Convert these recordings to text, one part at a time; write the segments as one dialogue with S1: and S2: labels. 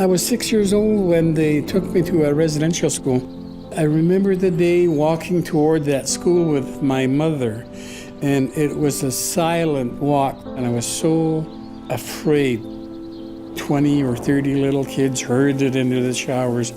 S1: I was 6 years old when they took me to a residential school. I remember the day walking toward that school with my mother, and it was a silent walk, and I was so afraid. 20 or 30 little kids herded into the showers,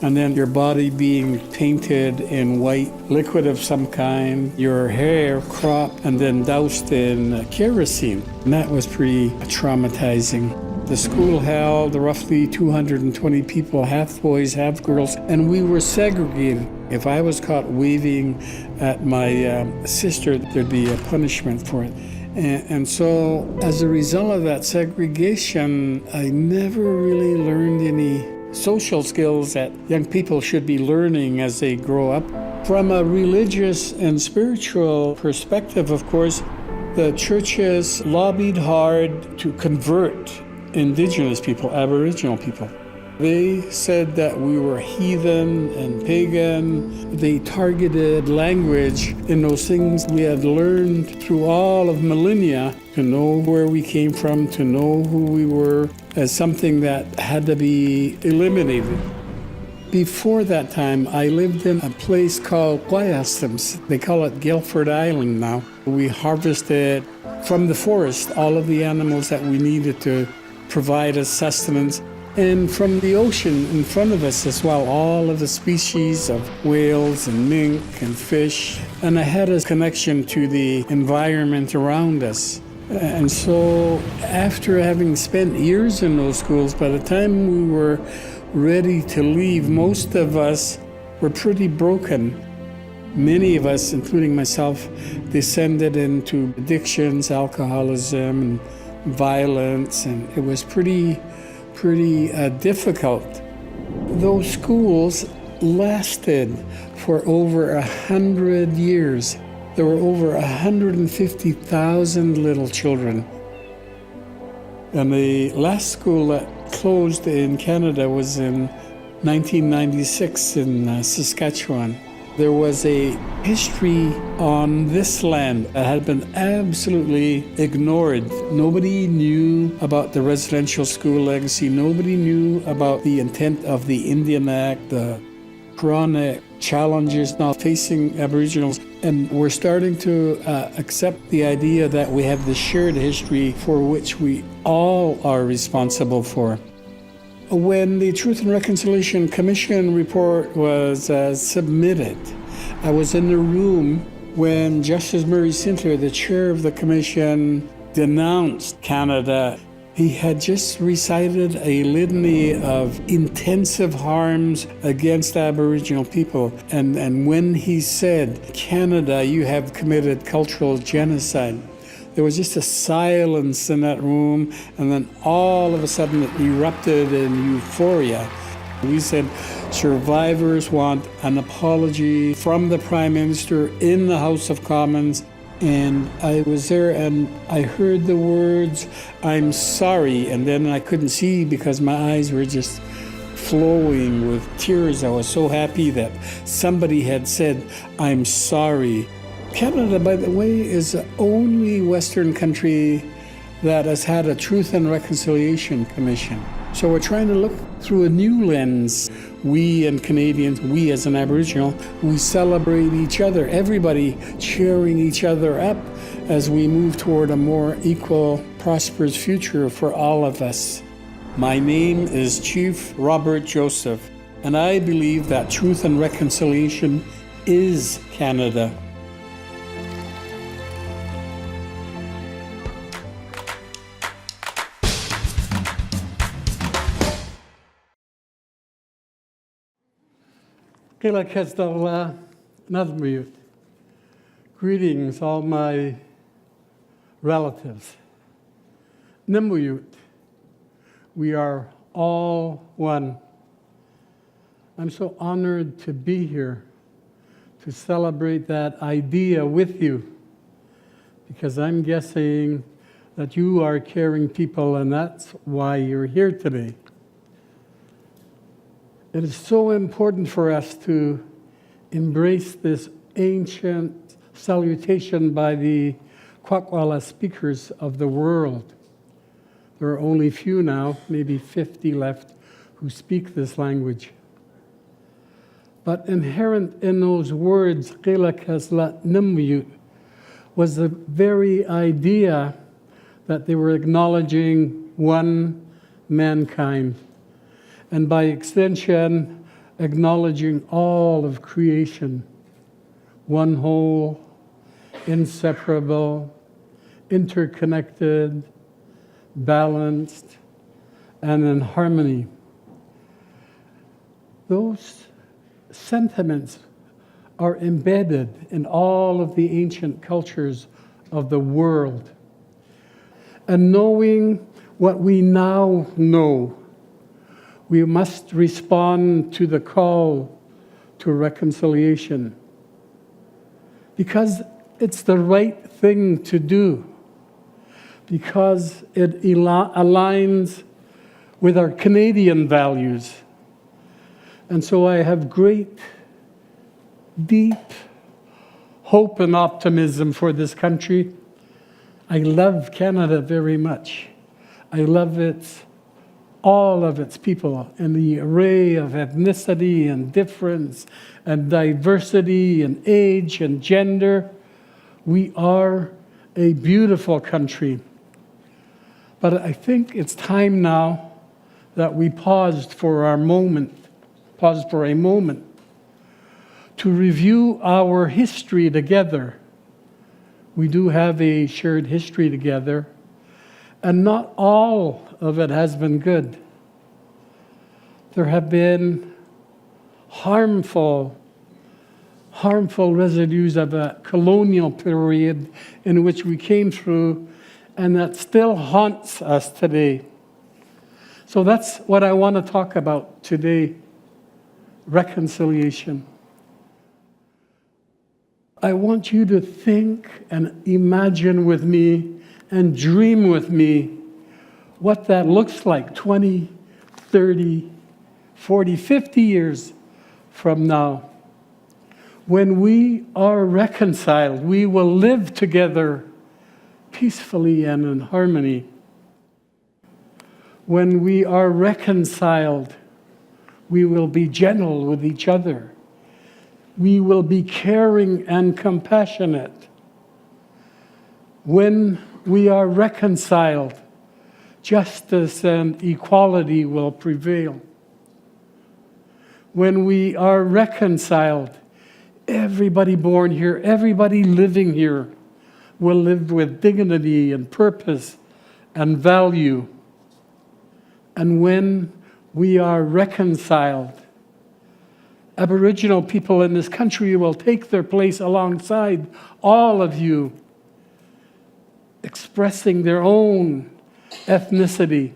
S1: and then your body being painted in white liquid of some kind, your hair cropped and then doused in kerosene. And that was pretty traumatizing. The school held roughly 220 people, half boys, half girls, and we were segregated. If I was caught waving at my sister, there'd be a punishment for it. And so as a result of that segregation, I never really learned any social skills that young people should be learning as they grow up. From a religious and spiritual perspective, of course, the churches lobbied hard to convert Indigenous people, Aboriginal people. They said that we were heathen and pagan. They targeted language in those things we had learned through all of millennia to know where we came from, to know who we were, as something that had to be eliminated. Before that time, I lived in a place called Guayastams. They call it Guilford Island now. We harvested from the forest all of the animals that we needed to provide us sustenance. And from the ocean in front of us as well, all of the species of whales and mink and fish. And I had a connection to the environment around us. And so after having spent years in those schools, by the time we were ready to leave, most of us were pretty broken. Many of us, including myself, descended into addictions, alcoholism, and violence, and it was pretty difficult. Those schools lasted for over 100 years. There were over 150,000 little children. And the last school that closed in Canada was in 1996 in Saskatchewan. There was a history on this land that had been absolutely ignored. Nobody knew about the residential school legacy. Nobody knew about the intent of the Indian Act, the chronic challenges now facing Aboriginals. And we're starting to accept the idea that we have this shared history for which we all are responsible for. When the Truth and Reconciliation Commission report was submitted, I was in the room when Justice Murray Sinclair, the chair of the commission, denounced Canada. He had just recited a litany of intensive harms against Aboriginal people. And when he said, "Canada, you have committed cultural genocide," there was just a silence in that room, and then all of a sudden it erupted in euphoria. We said, survivors want an apology from the Prime Minister in the House of Commons. And I was there and I heard the words, "I'm sorry," and then I couldn't see because my eyes were just flowing with tears. I was so happy that somebody had said, "I'm sorry." Canada, by the way, is the only Western country that has had a Truth and Reconciliation Commission. So we're trying to look through a new lens. We and Canadians, we as an Aboriginal, we celebrate each other, everybody cheering each other up as we move toward a more equal, prosperous future for all of us. My name is Chief Robert Joseph, and I believe that Truth and Reconciliation is Canada. Greetings, all my relatives. Nimbuyut, we are all one. I'm so honored to be here to celebrate that idea with you, because I'm guessing that you are caring people, and that's why you're here today. It is so important for us to embrace this ancient salutation by the Kwakwala speakers of the world. There are only few now, maybe 50 left, who speak this language. But inherent in those words, was the very idea that they were acknowledging one mankind, and by extension, acknowledging all of creation, one whole, inseparable, interconnected, balanced, and in harmony. Those sentiments are embedded in all of the ancient cultures of the world. And knowing what we now know, we must respond to the call to reconciliation, because it's the right thing to do, because it aligns with our Canadian values. And so I have great, deep hope and optimism for this country. I love Canada very much. I love all of its people, and the array of ethnicity and difference and diversity and age and gender. We are a beautiful country. But I think it's time now that we pause for a moment to review our history together. We do have a shared history together, and not all of it has been good. There have been harmful residues of a colonial period in which we came through, and that still haunts us today. So that's what I want to talk about today, reconciliation. I want you to think and imagine with me and dream with me what that looks like 20, 30, 40, 50 years from now. When we are reconciled, we will live together peacefully and in harmony. When we are reconciled, we will be gentle with each other. We will be caring and compassionate. When we are reconciled, justice and equality will prevail. When we are reconciled, everybody born here, everybody living here, will live with dignity and purpose and value. And when we are reconciled, Aboriginal people in this country will take their place alongside all of you, expressing their own ethnicity,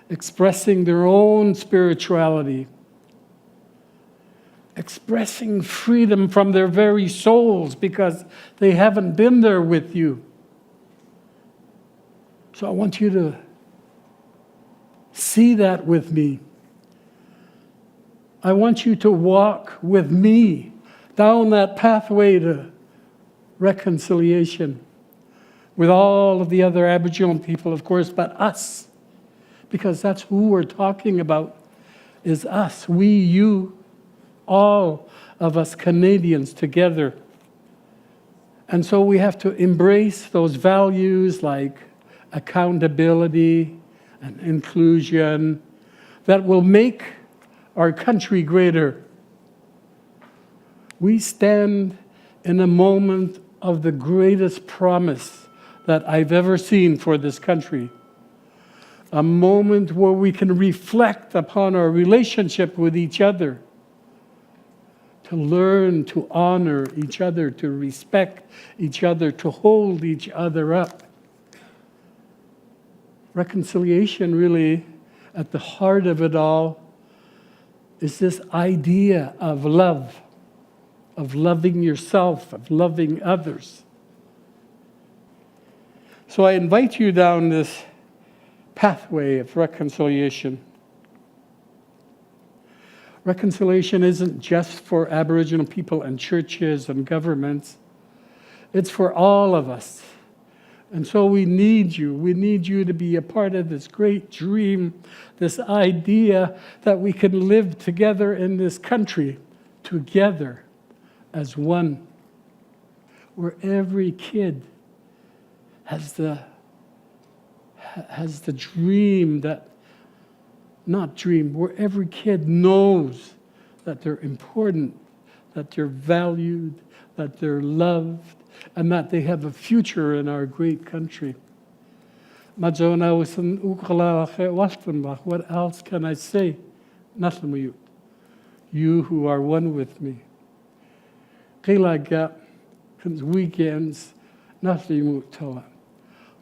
S1: expressing their own spirituality, expressing freedom from their very souls because they haven't been there with you. So I want you to see that with me. I want you to walk with me down that pathway to reconciliation with all of the other Aboriginal people, of course, but us, because that's who we're talking about, is us, we, you, all of us Canadians together. And so we have to embrace those values like accountability and inclusion that will make our country greater. We stand in a moment of the greatest promise that I've ever seen for this country. A moment where we can reflect upon our relationship with each other, to learn to honor each other, to respect each other, to hold each other up. Reconciliation, really, at the heart of it all, is this idea of love, of loving yourself, of loving others. So I invite you down this pathway of reconciliation. Reconciliation isn't just for Aboriginal people and churches and governments. It's for all of us. And so we need you. We need you to be a part of this great dream, this idea that we can live together in this country, together as one, where every kid has the dream that, not dream, where every kid knows that they're important, that they're valued, that they're loved, and that they have a future in our great country. What else can I say? Nothing. You who are one with me. Weekends, nothing.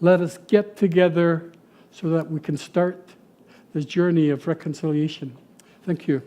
S1: Let us get together so that we can start this journey of reconciliation. Thank you.